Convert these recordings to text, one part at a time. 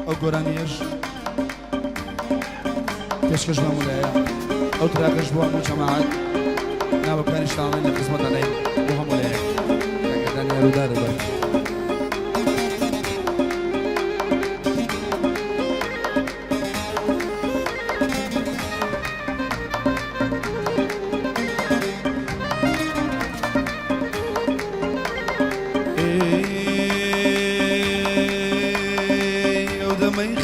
ئەو گۆرانیش پێشکەش بە مولایە ئەو تراکەش بۆ هەموو جەماعەت ناوەکانی شتاڵێن لە خزمەت دەنێن بۆ هەموو لایەک کاکەدان یاروودارە بەر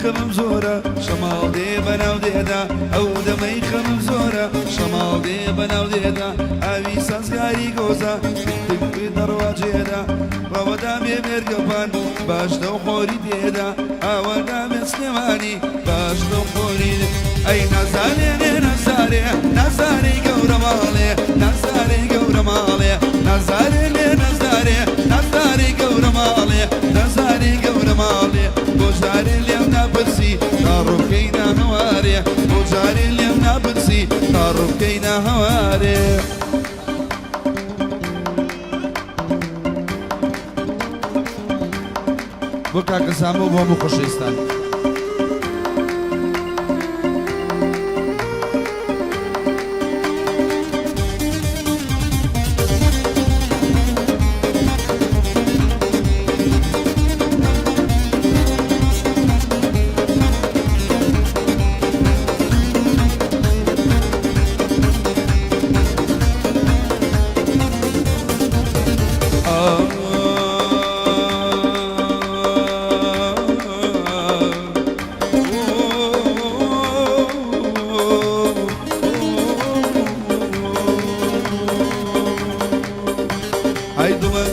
خمم زورة شمال دي بناو ديدا أو دمي خمم زورة شمال دي بناو ديدا أبي سازغاري غوزا تكبي درواجيدا وودامي مرقبان باش دو خوري ديدا أودامي سليماني باش دو خوري أي نزاري نزاري نزاري قورا مالي نزاري قورا مالي نزاري نزاري نزاري قورا مالي نزاري قورا مالي بوجاري اليوم نابلسي طارو كينا هواري بوجاري اليوم نابلسي طارو كينا هواري بۆ کاکە سامۆ بۆ هەموو خۆشەویستان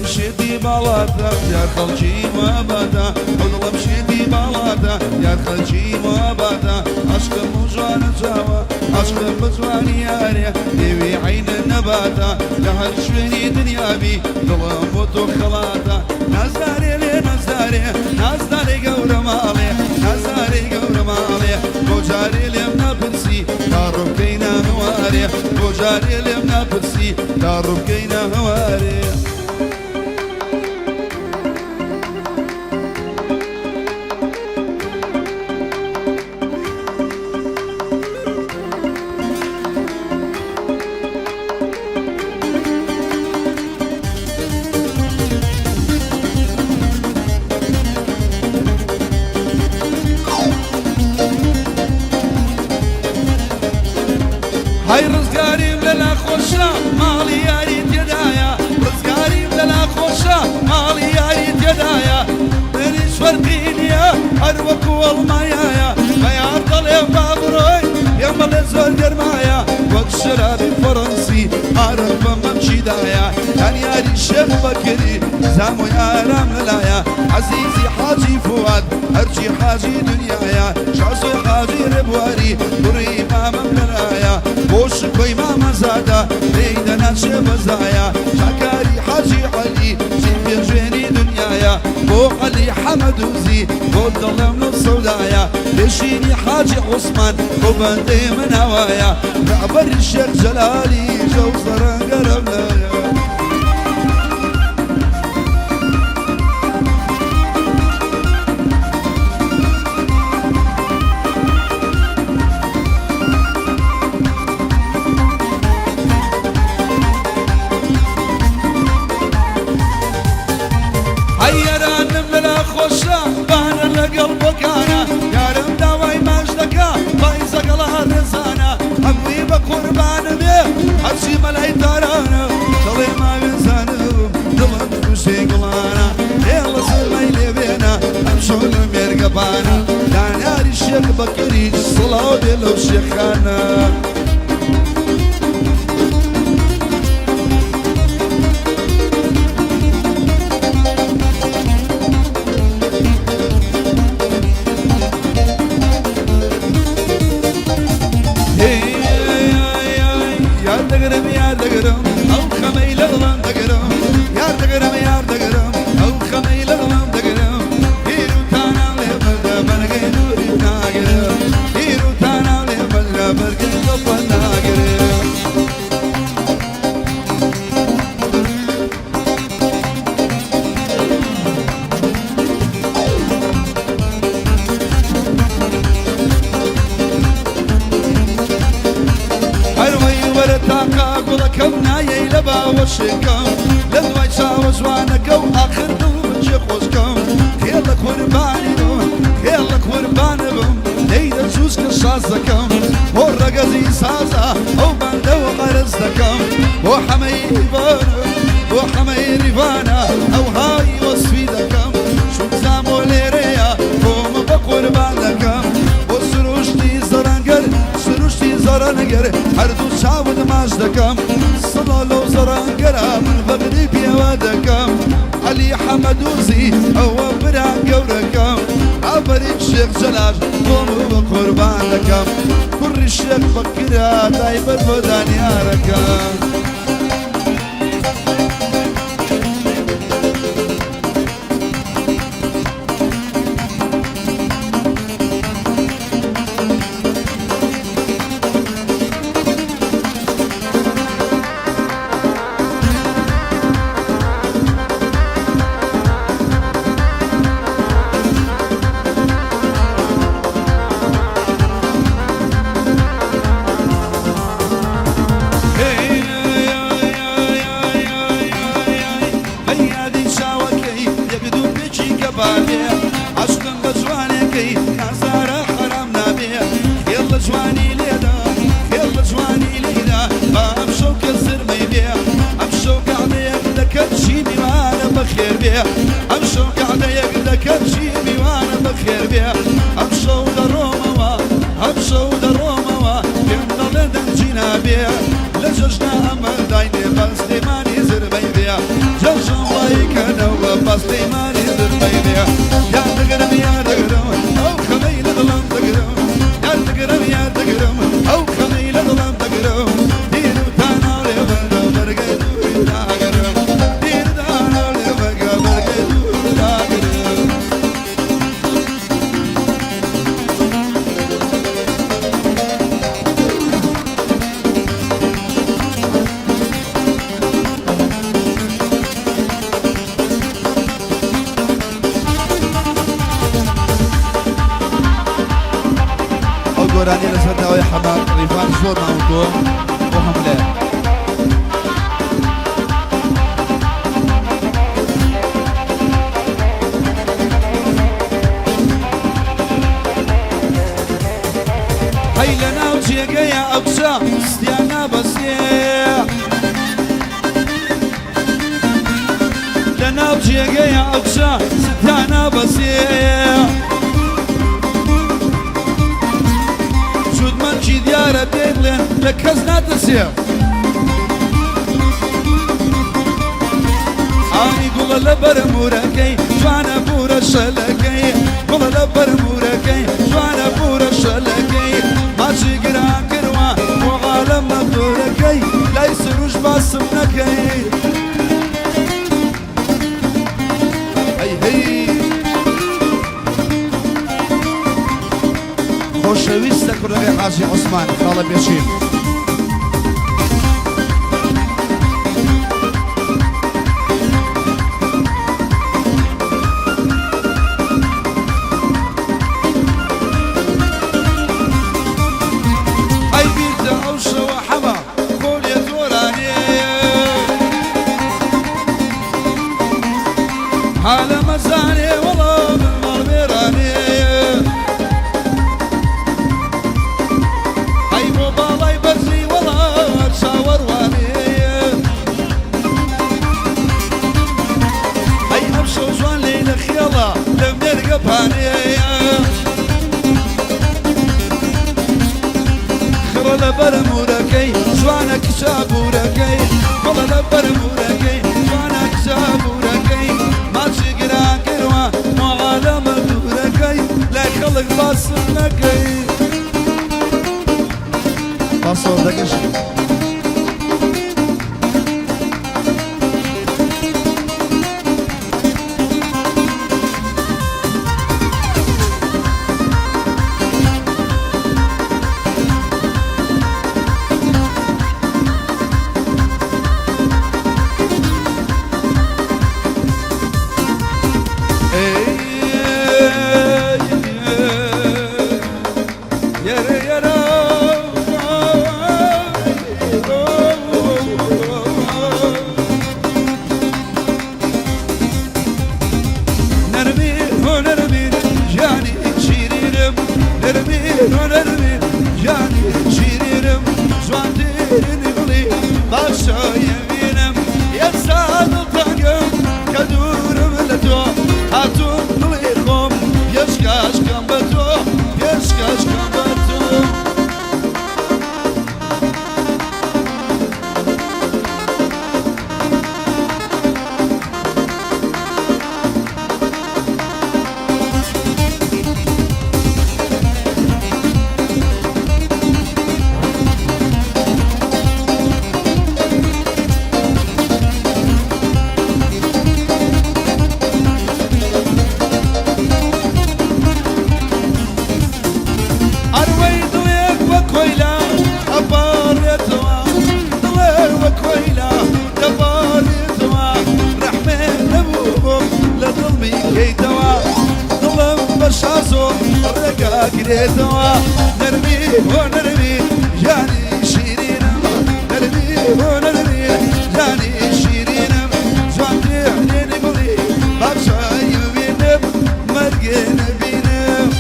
مشيتي بالاتا يا خلجي ما باتا والله مشيتي بالاتا يا خلجي ما باتا عشق مجوان جاوا عشق مجوان ياري ديوي عين النباتا لهل شويني دنيا بي ظلم وتو خلاتا نزاري لي نزاري نزاري قورا مالي نزاري قورا مالي بوجاري لي منابنسي دارو كينا هواري بوجاري لي منابنسي دارو كينا هواري هاي رزقاري بلا خوشة مالي ياري تدايا رزقاري بلا خوشة مالي ياري تدايا بريش فردينيا أروك والمايا ما يعطل يا بابروي يا ملزور قرمايا وقت شرابي فرنسي عرب ممشي دايا كان ياري الشيخ بكري زامو يا رام لايا عزيزي حاجي فؤاد أرجي حاجي دنيايا شعصو حاجي ربواري بري ماما ملايا بوش كوي ماما زادا ليدا ناشي بزايا شاكاري حاجي علي جيبي جيني دنيايا بو علي حمد وزي بو الظلم السودايا ليشيني حاجي عثمان وبندي من هوايا رعبر الشيخ جلالي جوزر قرب لايا حيران بلا خوشة بانا لقلبك أنا يا رب دواي ماجدك بايزة قلها الرزانة أبوي بقربان بيه حرشي ملاي تارانا شلي ما بنسانو دلم كوشي قلانا يلا سلمي لي بينا أمشون ميرقبانا لا ناري الشيخ بكري صلاة دلو شيخانا أو خميل غلام دقرم يا دقرم يا دقرم أو خميل غلام دقرم هيرو تانا لبدا برقي نوري ناقرم هيرو تانا لبدا برقي چاوەشێکم لە دوای چاوە جوانەکە و ئاخر دڵ بچێ خۆشکەم خێڵە قوربانی بم خێڵە قوربانە بم لەیدە چووسکە شاز دەکەم بۆ ڕەگەزی سازە ئەو بەندەوە قەرز دەکەم بۆ حەمەی ریڤانە بۆ حەمەی ریڤانە ئەو هایی وەسفی دەکەم شوزام و لێرەیە بۆمە بە قوربان دەکەم بۆ سروشتی زەرەنگەر سروشتی زەرەنگەر هەردوو چاوت ماش دەکەم سڵە لەو زەرەنگەرە من بەبری پێوە دەکەم عەلی حەمەدوزی ئەوە برا گەورەکەم ئابەری شێخ جەلاش بۆمە بە قوربان دەکەم کوڕی شێخ بەکرا تایبەت بۆ دانیارەکەم عشقم بە جوانێکەی نازارە حەرام نابێ خێڵ لە جوانی لێدا خێڵ لە جوانی لێدا با ئەم شەو کە زرمەی بێ ئەم شەو کەعدەیەک دەکەم چی میوانە بەخێر بێ ئەم شەو کەعدەیەک دەکەم چی میوانە بەخێر بێ ئەم شەو دەڕۆمەوە ئەم شەو دەڕۆمەوە پێم دەڵێ دەنجی نابێ لە جەژنە ئەمە داینێ بەستەیمانی زرمەی بێ جەژن وایکەنەوە بەستەیمانی زرمەی بێ یادەگرم یادەگرم ئەو خەمەی لە دڵم دەگرم یادەگرم یادەگرم ئەو خەمەی لە دڵم دەگرم دیر و تاناڵێ بەرگە بەرگەی دووری داگرم دیر تاناڵێ بەرگە بەرگەی دووری داگرم گۆرانی لەسەر داوای حەمام ڕیڤان زۆر ماوەتەوە بۆ هەمولایە هەی لە ناو جێگەیە ئەو قسە ستیان نابەسێ لە ناو جێگەیە ئەو قسە ستیان نابەسێ چی دیارە پێی بڵێن لە کەس ناترسێ ئانی گوڵە لە بەرمورەکەی جوانە بورە شەلەکەی گوڵە لە بەرمورەکەی جوانە بورە شەلەکەی ماچی گران کردوە وەغالە مەبدورەکەی لای سروش باسم نەکەی خۆشەویستە کوڕەکەی حاجی عوسمان خاڵە بێشین ئەی بیردە ئەو شەوە حەما خۆلێ زۆرانێ حالە مەزانێ وەڵا بمەڵ بێرانێ خڕە لە بەرمورەکەی جوانە کچە بورەکەی خڕە لە بەرمورەکەی جوانە کچە بورەکەی ماچی گران کردوە مەغالە مەدورەکەی لای خەڵک باسم نەکەی باسۆ دەگەشت كيتوا ظلم بشازو رقا كريتوا نرمي ونرمي جاني شيرين نرمي ونرمي جاني شيرين زوانتي عنيني قولي بابشا يبينم مرقين بينم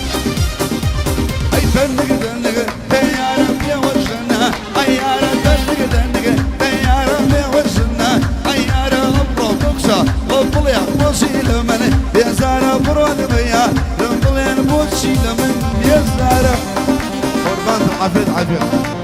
اي فنق دنق تيارم يوشنا ايارا دنق دنق تيارم يوشنا ايارا ابرو بوكسا وبليا بوشي لمن يزارا برود بيا رمبلين بوشي لمن يزارا قربان عفيت عفيت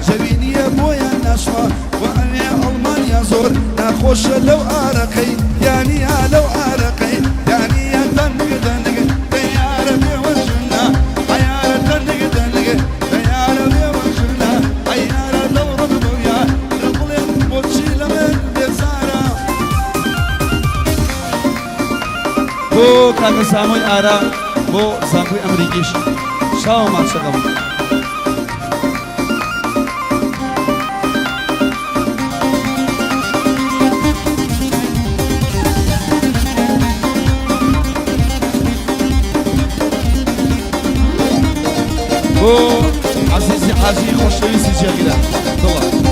جبيني بويا نشوى وأنا ألمانيا زور نخش لو أرقي يعني لو أرقي يعني دنق دنق تيار بوجهنا عيار دنق دنق تيار بوجهنا عيار دور بويا ربلين بوشي لمن بزارة بو كاكا ساموي آرا بو زنبوي أمريكيش شاو ما شغم بو عزيزي حاجي خوشويسي جاكلا طلع